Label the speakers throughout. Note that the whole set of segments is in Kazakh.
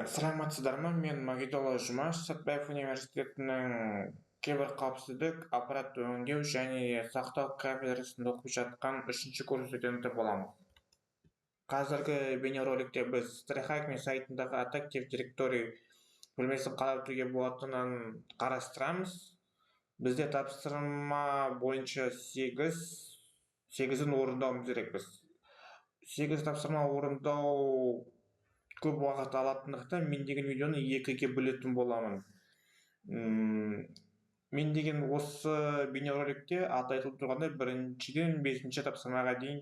Speaker 1: Саламатсыздар ма? Мен Магидола Жұмаш, Сәтбаев университетінің киберқауіпсіздік, аппарат өңдеу және сақтау кафедрасында оқып жатқан 3-ші курс студенті боламын. Қазіргі бейнероликте біз Trahacme сайтындағы Attactive Directory бөлмесін қалай өтуге болатынын қарастырамыз. Бізде тапсырма бойынша 8-ін орындауымыз керекпіз. 8 тапсырма орындау көп уақыт алатындықтан мен деген видеоны 2-ге бөлетін боламын. Мен деген осы бейнероликте аты айтылып тұрғандай біріншіден 5-ші тапсырмаға дейін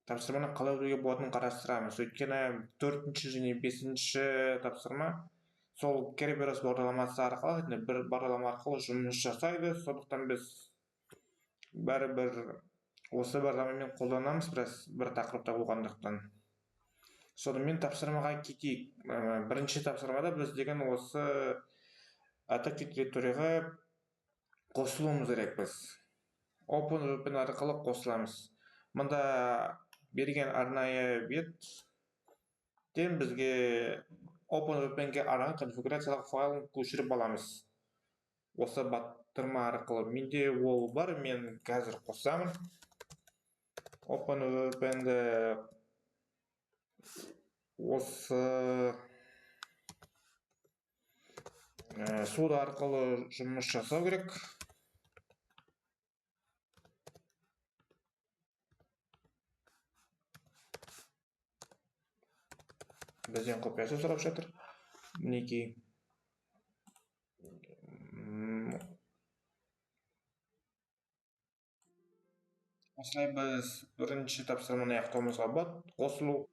Speaker 1: тапсырманы қалай өтуге болатынын қарастырамыз. Өйткені 4-ші және 5-ші тапсырма сол Kerberos бағдарламасы арқылы, бір бағдарлама арқылы жұмыс жасайды. Сондықтан біз бәрібір осы бағдарламамен қолданамыз, бір тақырыпта болғандықтан. Сонымен тапсырмаға кетейік. Бірінші тапсырмада біз деген осы Attactive Directory'ға қосылуымыз керекпіз. OpenVPN арқылы қосыламыз. Мұнда берген арнайы беттен бізге OpenVPN-ге арналған конфигурациялық файлын көшіріп аламыз. Осы батырма арқылы. Менде ол бар, мен қазір қосамын. OpenVPN-ді осы суд арқылы жұмыс жасау керек. Бізден копиясы сұрап жатыр. Мінекей. Осылай біз бірінші тапсырманы аяқтауымызға болады. Қосылу.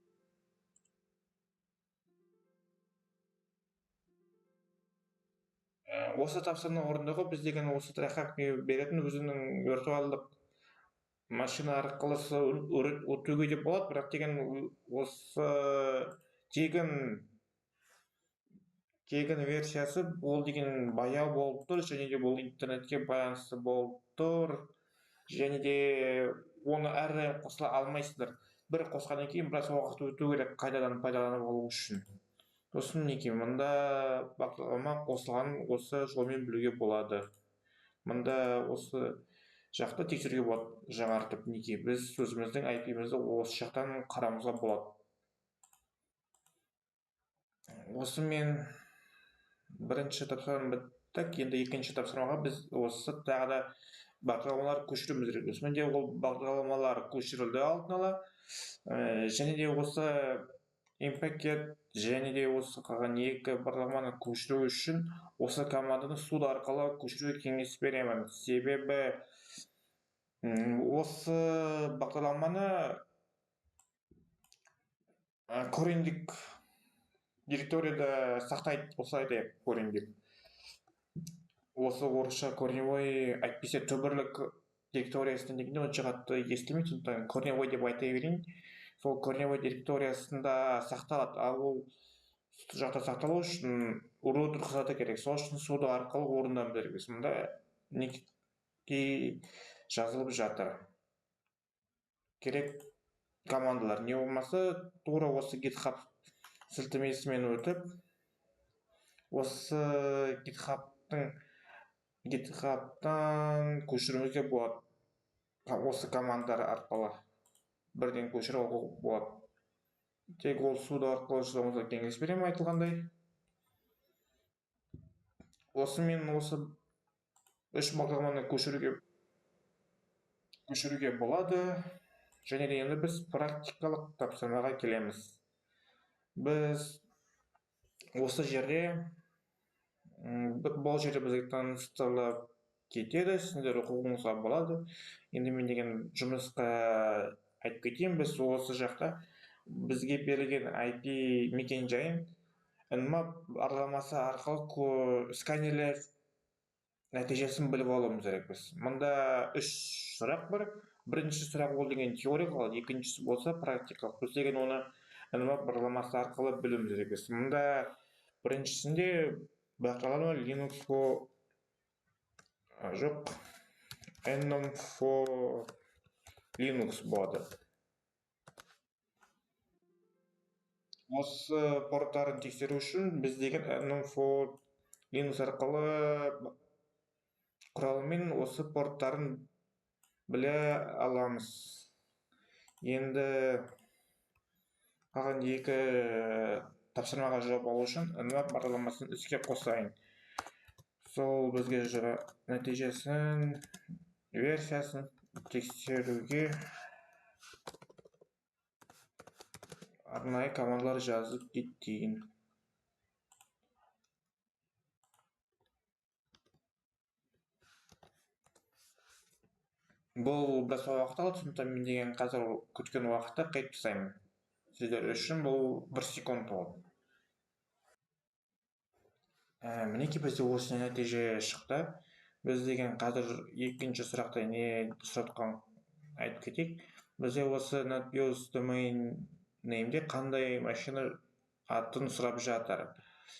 Speaker 1: Осы тапсырманы орындауға біз деген осы Trahacme беретін өзінің виртуалдық машина арқылы өтуге де болады, бірақ деген осы тегін версиясы ол деген баяу болып тұр, және де бұл интернетке байланысты болып тұр, және де оны әрдайым қосыла алмайсыздар. Бір қосқаннан кейін біраз уақыт өту керек қайтадан пайдаланып алу үшін. Сосын мінекей, мұнда бағдарлама қосылған осы жолмен білуге болады. Мұнда осы жақта тексеруге болады, жаңартып. Мінекей, біз өзіміздің IP-мізді осы жақтан қарауымызға болады. Осымен бірінші тапсырма біттік. Енді екінші тапсырмаға біз осы тағы да бағдарламалар көшіруіміз керек. Осымен ол бағдарламалар көшірілді алдын ала. Және де осы Impacted және де осы қалған 2 бағдарламаны көшіру үшін осы команданы суд арқылы көшіруге кеңес беремін. Себебі осы бағдарламаны корендік директорияда сақтайды, осылай корендік. Осы орысша корневой, әйтпесе түбірлік директориясында дегенде онша қатты естілмейді, сондықтан корневой деп айта берейін. Сол корневой директориясында сақталады, ал ол жақта сақталу үшін root рұқсаты керек. Сол үшін суд арқылы орындауымыз керек. Мұнда неге жазылып жатыр. Керек командалар. Не болмаса, тура осы GitHub сілтемесімен өтіп, осы GitHub'тан көшіруімізге болады. Осы командар арқылы бірден көшіру болады. Тек ол суд арқылы жасауымызға кеңес беремін айтылғандай. Осымен осы 3 бағдарламаны көшіруге болады. Және де енді біз практикалық тапсырмаға келеміз. Біз осы жерде бұл жерде бізге таныстырылып кетеді, сіздер оқуыңызға болады. Енді мен деген жұмысқа айтып кетейін. Біз осы жақта бізге берілген IP мекен-жайын Nmap бағдарламасы арқылы сканерлер нәтижесін біліп алуымыз керекпіз. Мұнда 3 сұрақ бар. Бірінші сұрақ ол деген теориялық, екіншісі болса практикалық. Біз деген оны Nmap бағдарламасы арқылы білуіміз керекпіз. Мұнда біріншісінде бағдарлама Linux for Enum for Linux болады. Осы порттарын тексеру үшін біз деген for Linux арқылы құралмен осы порттарын біле аламыз. Енді қалған екі тапсырмаға жауап алу үшін nmap бағдарламасын іске қосайын. Сол бізге нәтижесін версиясын тексеруге арнайы командалар жазып кетейін. Бұл біраз уақыт алды, сондықтан мен деген қазір күткен уақытты қайтып жасаймын. Сіздер үшін бұл 1 секунд болды. Мінекей бізде осы нәтиже шықты. Біз деген қазір екінші сұрақты не сұратқан айтып кетейік. Бізде осы NetBIOS domain name'де қандай машина атын сұрап жатыр.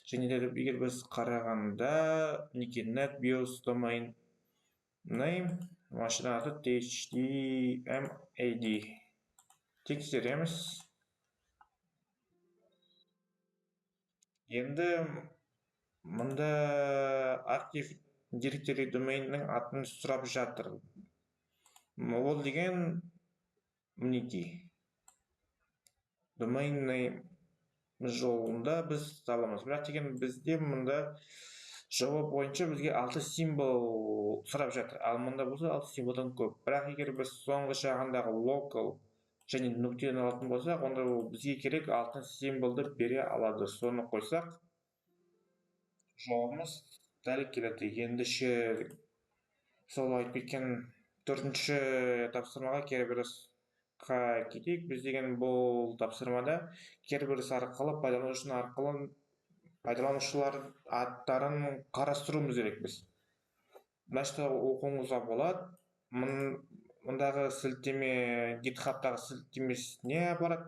Speaker 1: Және де егер біз қарағанда мінекей NetBIOS domain name машина аты THDMAD. Тексереміз. Енді мұнда Active Directory domainнің атын сұрап жатыр. Ол деген мінекей domain name жолында біз аламыз. Бірақ деген бізде мұнда жауап бойынша бізге 6 символ сұрап жатыр. Ал мұнда болса 6 символдан көп. Бірақ егер біз соңғы жағындағы local және нүктені алатын болсақ, онда бізге керек 6 символды бере алады. Соны қойсақ, жауабымыз дәл келеді. Ендеше сол айтып кеткен 4-ші тапсырмаға Kerberos-қа кетейік. Біз деген бұл тапсырмада Kerberos арқылы пайдаланушылар аттарын қарастыруымыз керек біз. Мына жерде оқуыңызға болады. Мұндағы сілтеме GitHub'тағы сілтемесіне апарады.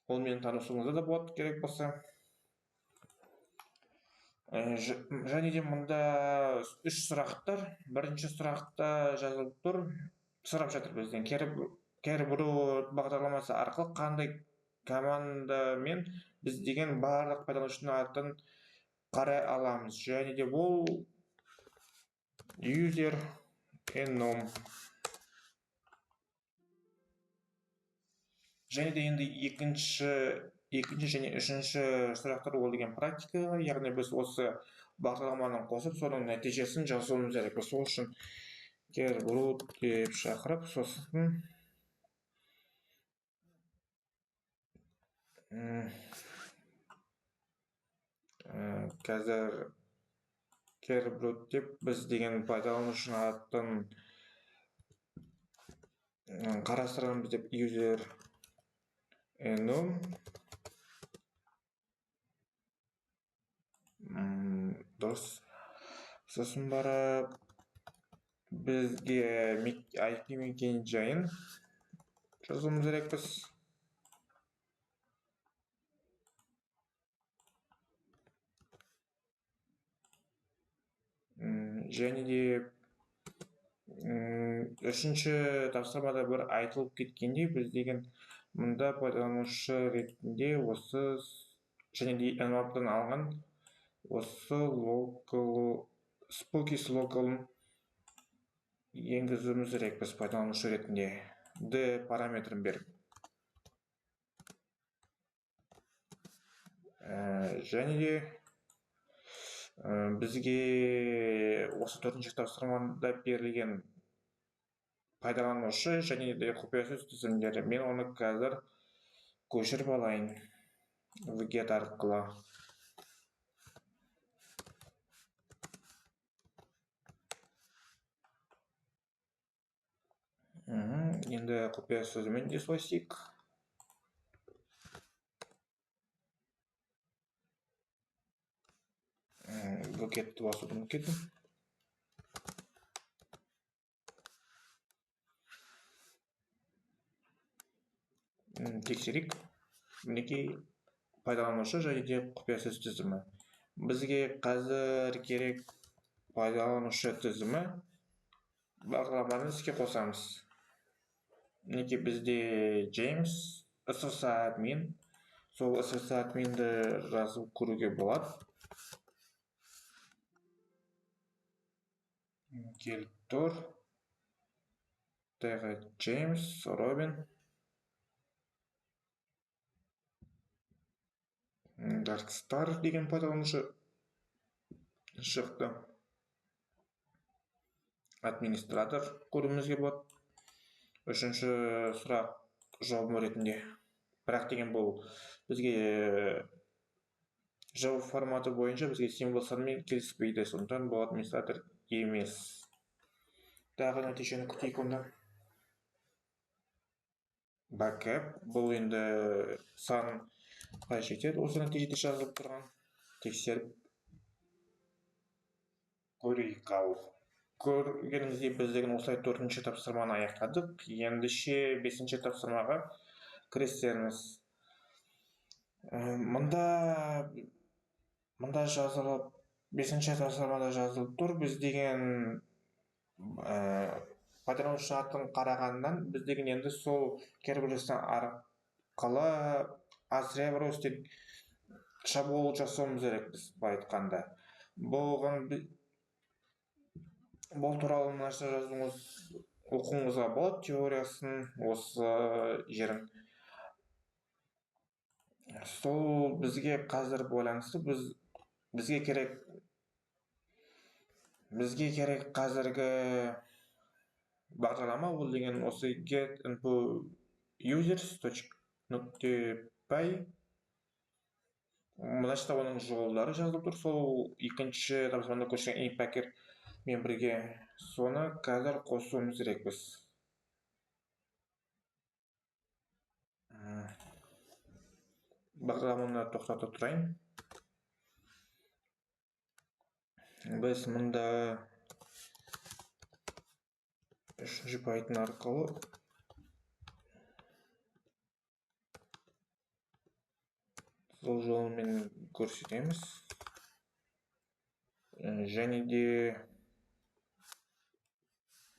Speaker 1: Ол менің танысуыңызда да болады керек болса. Және де мұнда 3 сұрақтар. Бірінші сұрақта жазылып тұр. Сұрап жатыр бізден Kerberos бағдарламасы арқылы қандай командамен біз деген барлық пайдаланушының атын қарай аламыз. Және де бұл user enum. Және де енді екінші және үшінші сұрақтар ол деген практика, яғни біз осы бағдарламаны қосып, соның нәтижесін жазуымыз керек. Сол үшін Kerberos деп шақырып, сосын қазір Kerberos деп біз деген пайдаланушы атын қарастырамыз деп user enum. Дұрыс. Сосын барып бізге IP мекен-жайын жазуымыз керекпіз. Және де үшінші тапсырмада бір айтылып кеткендей, біз деген мұнда пайдаланушы ретінде осы және де nmap'тан алған осы spookies local'ын енгізуіміз керек біз пайдаланушы ретінде d параметрін беріп. Және де бізге осы 4-ші тапсырмада берілген пайдаланушы және де құпия сөз тізімдері. Мен оны қазір көшіріп алайын wget арқылы. Енді құпия сөзімен де сөйлесейік. wgetті басуды ұмытып кеттім. Тексерейік. Мінекей пайдаланушы және де құпия сөз тізімі. Бізге қазір керек пайдаланушы тізімі. Бағдарламаны іске қосамыз. Мінекей бізде James, admin, сол ссс админді жазып көруге болады. Келіп тұр. Тегі Джеймс, Робин. Darkstar деген пайдаланушы шықты. Администратор көруімізге болады. Үшінші сұрақ жауабы ретінде. Бірақ деген бұл бізге жауап форматы бойынша бізге символ санымен келіспейді, сондықтан бұл администратор емес. Тағы нәтижені күтейік онда. Бакап, бұл енді сан қай жетеді, осы нәтижеде жазылып тұрған. Тексеріп көрейік ал. Көргеніңіздей біз деген осылай 4-ші тапсырманы аяқтадық. Ендеше 5-ші тапсырмаға кірісерміз. Мұнда жазылып, 5-ші тапсырмада жазылып тұр. Біз деген пайдаланушы атын қарағаннан, біз деген енді сол кербелестен арқылы Асреброс деп шабуыл жасауымыз керек біз айтқанда. Бұл туралы мынаша жазуыңыз оқуыңызға болады, теориясын осы жерін. Сол бізге қазір байланысты бізге керек қазіргі бағдарлама ол деген осы get_info_users.py. Мынашта оның жолдары жазылып тұр. Сол екінші тапсырмада көшкен Packer мен бірге соны қазір қосуымыз керек біз. Бағдарламаны тоқтата тұрайын. Біз мұнда 3-ші Python арқылы сол жолмен көрсетеміз. Және де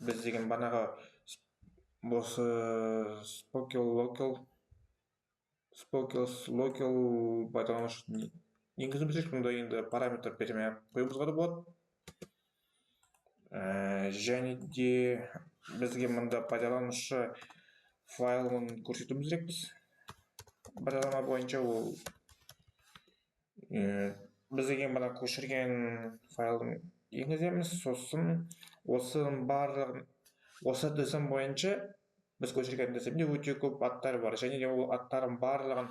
Speaker 1: біз деген банаға осы Spokels local пайдаланушы енгізуіміз керек. Мұнда енді параметр бермей қоюымызға да болады. Және де бізге мұнда пайдаланушы файлын көрсетуіміз керек біз. Бағдарлама бойынша ол біз деген бана көшірген файлын енгіземіз. Сосын осы тізім бойынша біз көшірген тізімде өте көп аттар бар. Және де ол аттардың барлығын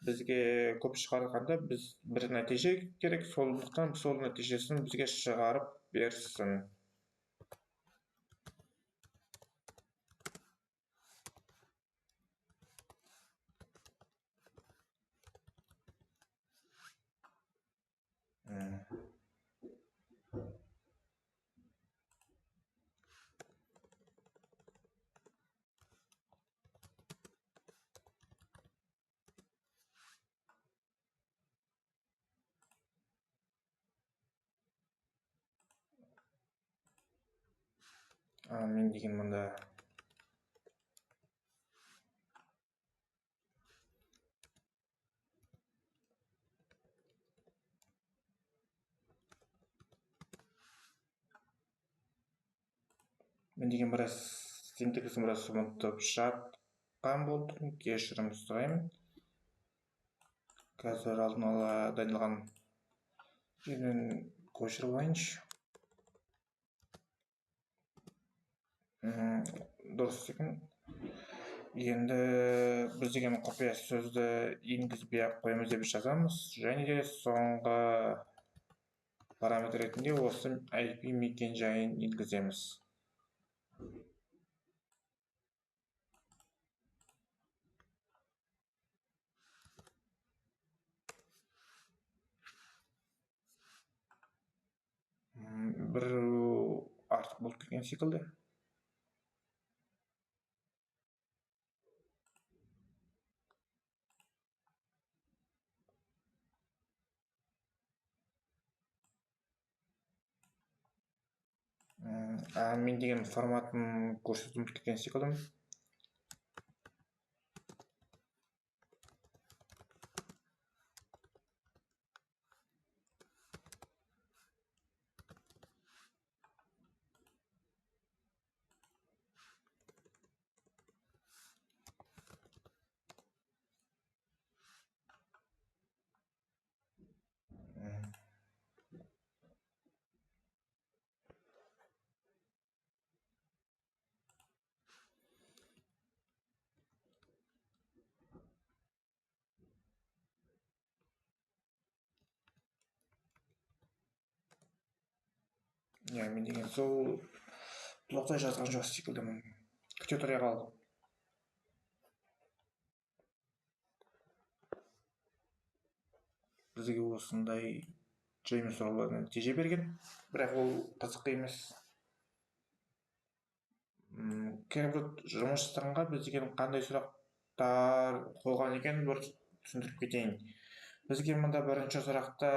Speaker 1: бізге көп шығарғанда біз бір нәтиже керек. Сондықтан сол нәтижесін бізге шығарып берсін. Мен деген мұнда біраз синтаксисін біраз ұмытып жатқан болдым. Кешірім сұраймын. Қазір алдын ала дайындалған жерден көшіріп алайыншы. Дұрыс екен. Енді біз деген құпия сөзді енгізбей ақ қоямыз деп жазамыз. Және де соңғы параметр ретінде осы IP мекен-жайын енгіземіз. Бір артық болып кеткен секілді. Мен деген форматын көрсетіп кеткен секілді. иә мен деген сол толықтай жазған жоқ секілдімін, күте тұра қалдым. Бізге осындай Джеймс туралы нәтиже берген, бірақ ол қызық емес. Керберт жұмыс жасағанға біз деген қандай сұрақтар қойған екенін бір түсіндіріп кетейін. Бізге мында бірінші сұрақта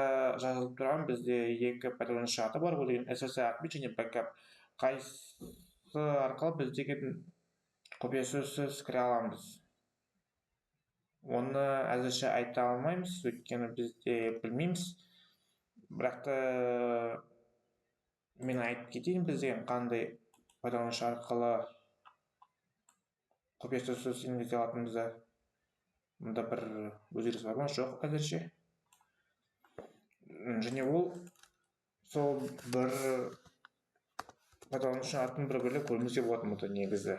Speaker 1: жазылып тұрған, бізде екі пайдаланушы аты бар, ол деген SSH admin және backup. Қайсы арқылы біз деген құпия сөзсіз кіре аламыз? Оны әзірше айта алмаймыз, өйткені біз де білмейміз. Бірақ та мен айтып кетейін, біз деген қандай пайдаланушы арқылы құпия сөзсіз енгізе алатынымызды. Мұнда бір өзгеріс бар ма? Жоқ әзірше. Және ол сол бір пайдаланушы атын бір бөлек көрмесе болатын мұнда негізі.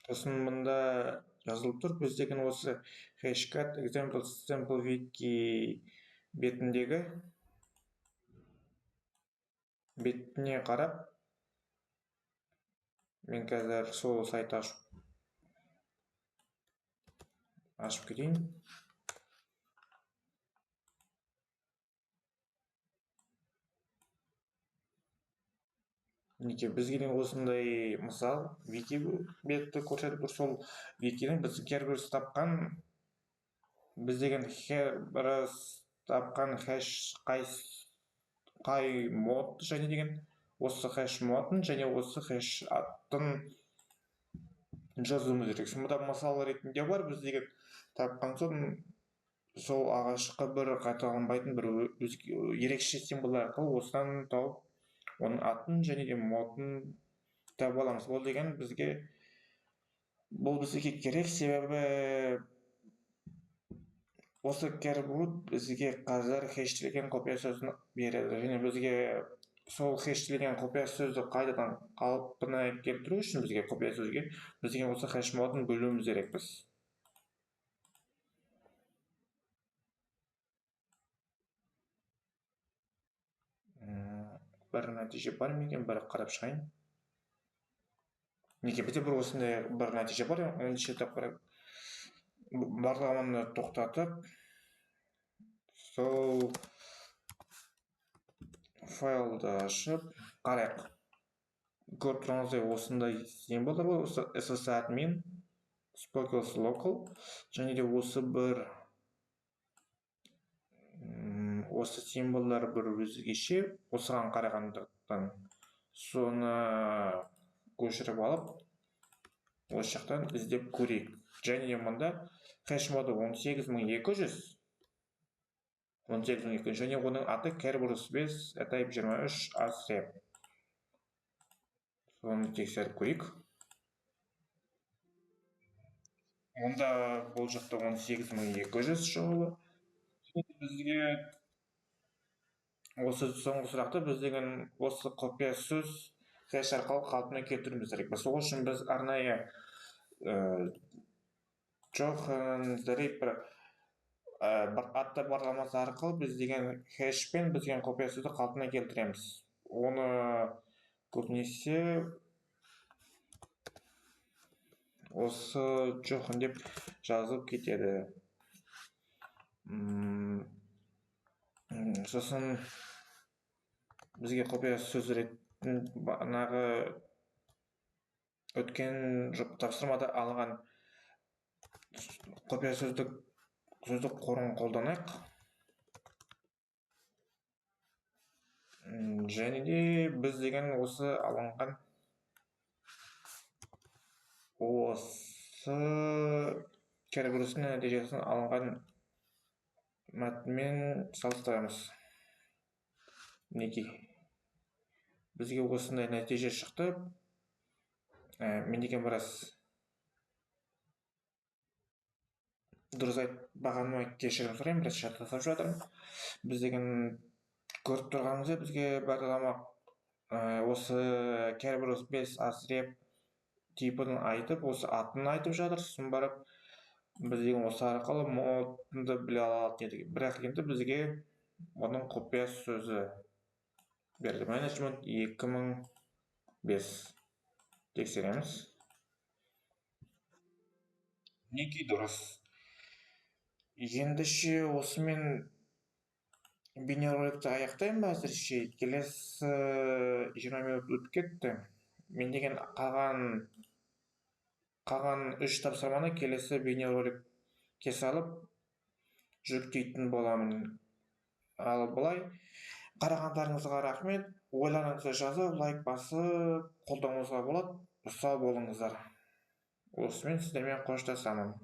Speaker 1: Сосын мұнда жазылып тұр, біз деген осы hashcat example sample wiki бетіне қарап, мен қазір сол сайтты ашып кетейін. Мінекей бізге деген осындай мысал вики бетті көрсетіп тұр. Сол викидің біз Kerberos тапқан, біз деген Kerberos тапқан хэш қай мод және деген осы хэш модын және осы хэш атын жазуымыз керек. Сонда мысал ретінде бар, біз деген тапқан соң сол ағашқа бір қайталанбайтын бір ерекше символ арқылы осыдан тауып оның атын және де модын таба аламыз. Бұл бізге керек, себебі осы Kerberos бізге қазір хэштелген құпия сөзін береді, және бізге сол хэштелген құпия сөзді қайтадан қалпына келтіру үшін бізге құпия сөзге бізге осы хэш модын бөлуіміз керекпіз. Бір нәтиже бар ма екен, бір қарап шығайын. Неге бізде бір осындай бір нәтиже бар, оны шетіп қарап бағдарламаны тоқтатып, сол файлды ашып қарайық. Көріп тұрғаныңыздай осындай символдар бар, осы SSH admin, Spokes local, және де осы бір осы символдар бір өзгеше, осыған қарағандықтан соны көшіріп алып, осы жақтан іздеп көрейік. Және де мұнда хэш моды 18200, және оның аты Kerberos 5 type 23 asrep. Соны тексеріп көрейік. Онда бұл жақта 18200 шығуы. Бізге осы соңғы сұрақты біз деген осы құпия сөз хэш арқылы қалпына келтіруіміз керек. Сол үшін біз арнайы Johan the Ripper атты бағдарламасы арқылы біз деген хэшпен біз деген құпия сөзді қалпына келтіреміз. Оны көбінесе осы Johan деп жазып кетеді. Сосын бізге құпия сөз ретін бағанағы өткен тапсырмада алынған құпия сөздік қорын қолданайық. Және де біз деген осы алынған осы Kerberos'ның нәтижесін алынған мәтінмен салыстырамыз. Мінекей бізге осындай нәтиже шықты. Мен деген біраз дұрыс айтпағаныма кешірім сұраймын, біраз шатасып жатырмын. Біз деген көріп тұрғанымызда бізге бағдарлама осы Kerberos 5 asrep типін айтып, осы атын айтып жатыр. Сосын барып біз деген осы арқылы модты біле алатын едік. Бірақ енді бізге Оның құпия сөзі берді. Менеджмент 2005. Тексереміз. Неге дұрыс? Ендеше осымен бейнероликті аяқтаймын әзірше. Келесі 20 минут өтіп кетті. Мен деген қалған 3 тапсырманы келесі бейнероликке салып жүктейтін боламын. Ал былай қарағандарыңызға рахмет. Ойларыңызды жазып, лайк басып, қолдауыңызға болады. Сау болыңыздар. Осымен сіздермен қоштасамын.